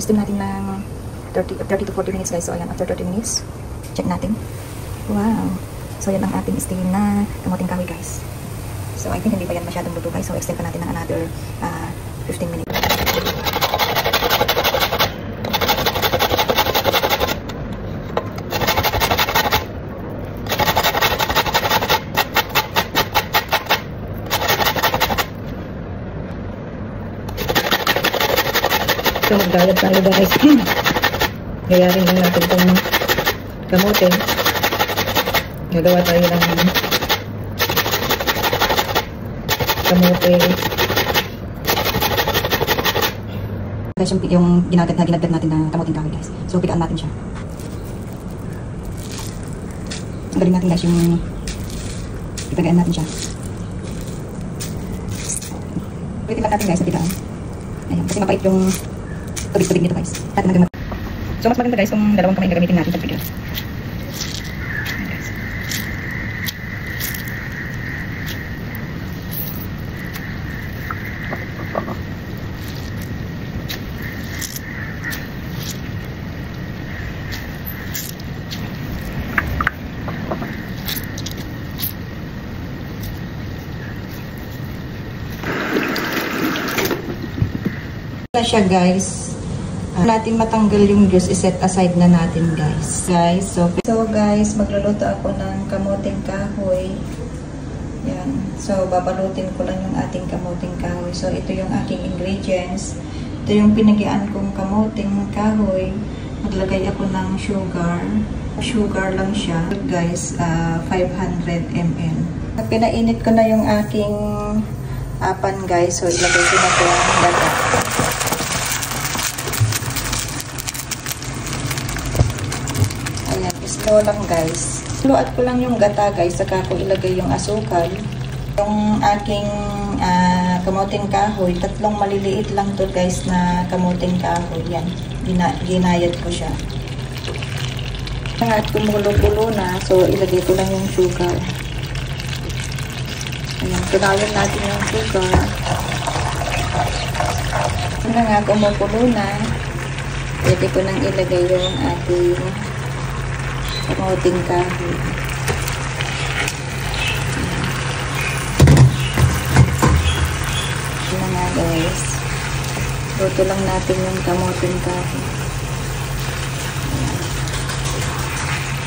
steam natin ng 30 to 40 minutes guys. So ayan, after 30 minutes, check natin. Wow! So yan ang ating steam na kamuting kahoy guys. So I think hindi pa yan masyadong luto guys. So extend pa natin ng another 15 minutes. So magdayad tayo guys. Gayarin lang natin itong kamote. Gagawa tayo ng kamote. Guys, yung ginagad natin na kamoting kahoy guys. So pigaan natin siya. Galing natin guys yung ipagaan natin siya. Ulitin lang natin guys sa pigaan. Ayan, kasi mapait yung tubig nito guys. So mas maganda guys kung dalawang kamay na gamitin natin sa pigaan. Siya guys, natin matanggal yung juice, iset aside na natin guys. So guys, magluluto ako ng kamuting kahoy. Yan. So babalutin ko lang yung ating kamuting kahoy. So ito yung aking ingredients. Ito yung pinagian kong kamuting kahoy. Maglagay ako ng sugar. Sugar lang siya guys, 500 ml. Pinainit ko na yung aking pan guys. So ilagay ko na ito ang gata. Slow lang guys. Luat ko lang yung gata guys, saka ko ilagay yung asukal. Yung aking kamuting kahoy, tatlong maliliit lang to guys na kamuting kahoy. Yan, ginayad ko siya. At kumulo-kulo na, so ilagay ko lang yung sugar. Ayan, tunawan natin yung sugar. Ano nga, kumukulo na, pwede ko nang ilagay yung ating kamuting kahoy. Ano nga guys, luto lang natin yung kamuting kahoy.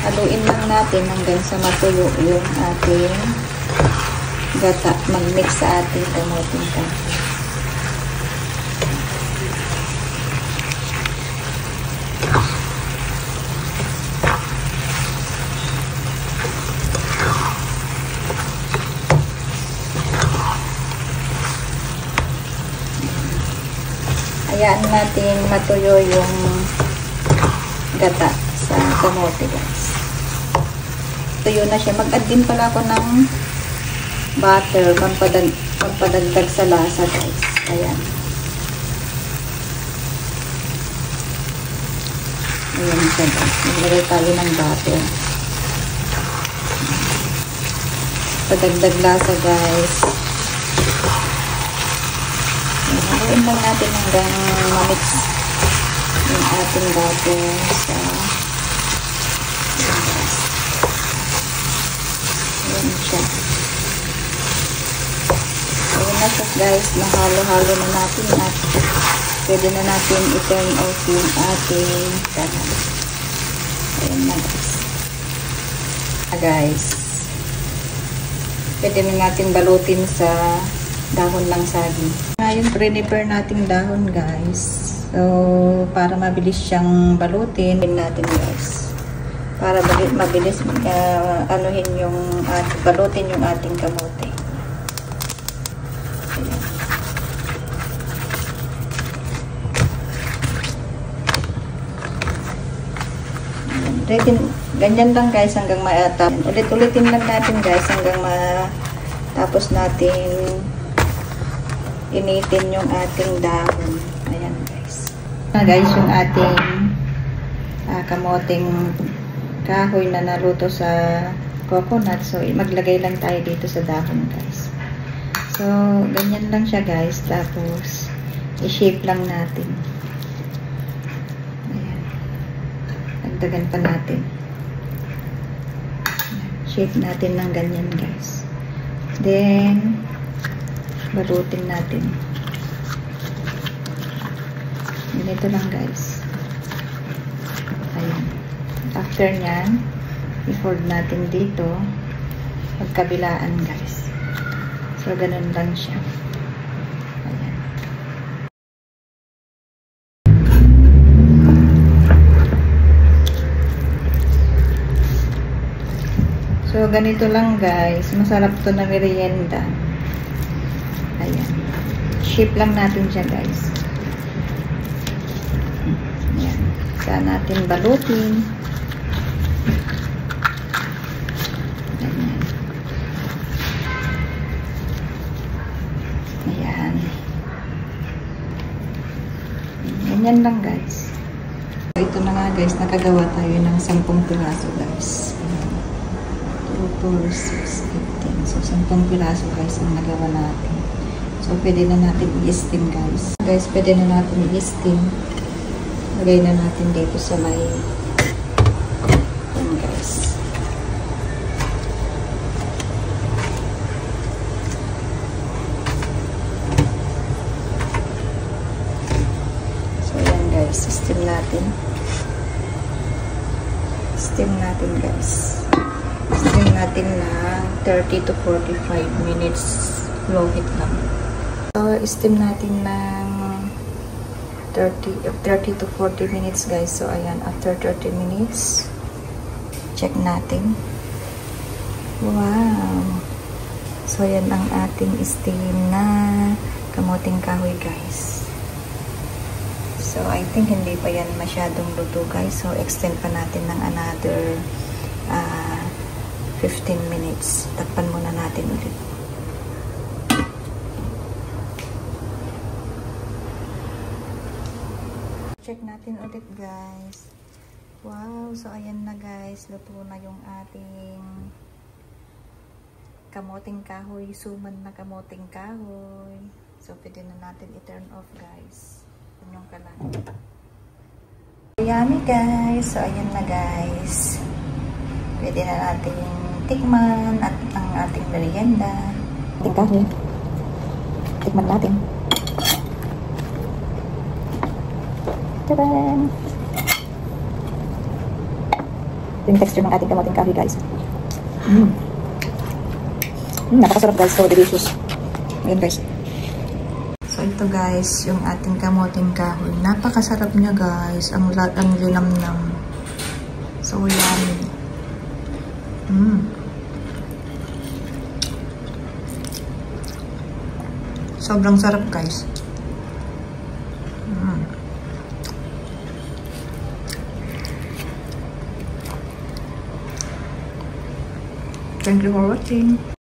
Haluin lang natin hanggang sa matuyo yung ating gata, mag-mix sa ating kamuting kahoy. Hayaan natin matuyo yung gata sa kamote guys. Tuyo na siya. Mag-add din pala ako ng butter pampadagdag sa lasa guys. Ayan. Ayan siya guys. Maglagay tayo ng butter. Padagdag lasa guys. Haluin lang natin hanggang ma-mix yung ating butter sa ayan siya. Ayan na siya guys, mahalo-halo na natin at pwede na natin i-turn off yung ating kanan. Ayan na guys. Pwede na natin balutin sa dahon ng saging. Yung prepare nating dahon guys. So, para mabilis siyang balutin natin guys. Para mabilis anuhin yung balutin yung ating kamote. Ayan. Ready, ganyan lang guys hanggang matapos. Ulit-ulitin lang natin guys hanggang matapos natin initin yung ating dahon. Ayan guys. Guys, yung ating kamoting kahoy na naluto sa coconut. So, maglagay lang tayo dito sa dahon guys. So, ganyan lang siya guys. Tapos, i-shape lang natin. Dagdagan pa natin. Shake natin ng ganyan, guys. Then, balutin natin. Ganito lang, guys. Ayan. After nyan, i-fold natin dito. Magkabilaan, guys. So, ganun lang siya. Ayan. So, ganito lang, guys. Masarap to na merienda. Ayan. Shape lang natin siya, guys. Ayan. Saan natin balutin. Ayan. Ayan. Ganyan lang, guys. So, ito na nga, guys. Nakagawa tayo ng 10 piraso, guys. 2, 4, 6, 8, 10. So, 10 piraso, guys, ang nagawa natin. So, pwede na natin i-steam, guys. Guys, pwede na natin i-steam. Lagay na natin dito sa may yan, guys. So, yan, guys. Steam natin. Steam natin, guys. Steam natin na 30 to 45 minutes. Low heat lang. So, steam natin ng 30 to 40 minutes, guys. So, ayan. After 30 minutes, check natin. Wow! So, ayan ang ating steam na kamuting kahoy, guys. So, I think hindi pa yan masyadong luto, guys. So, extend pa natin ng another 15 minutes. Takpan muna natin ulit. Check natin ulit, guys. Wow! So, ayan na, guys. Luto na yung ating kamuting kahoy. Suman na kamuting kahoy. So, pwede na natin i-turn off, guys. Yung kalan. Yummy, guys. So, ayan na, guys. Pwede na natin tikman at ang ating merienda. Kamuting kahoy. Tikman natin. Tadaan! Ito yung texture ng ating kamuting kahoy, guys. Napakasarap, guys. So delicious. Ayan, guys. So ito, guys, yung ating kamuting kahoy. Napakasarap niya, guys. Ang linamnam. So yummy. Sobrang sarap, guys. Thank you for watching.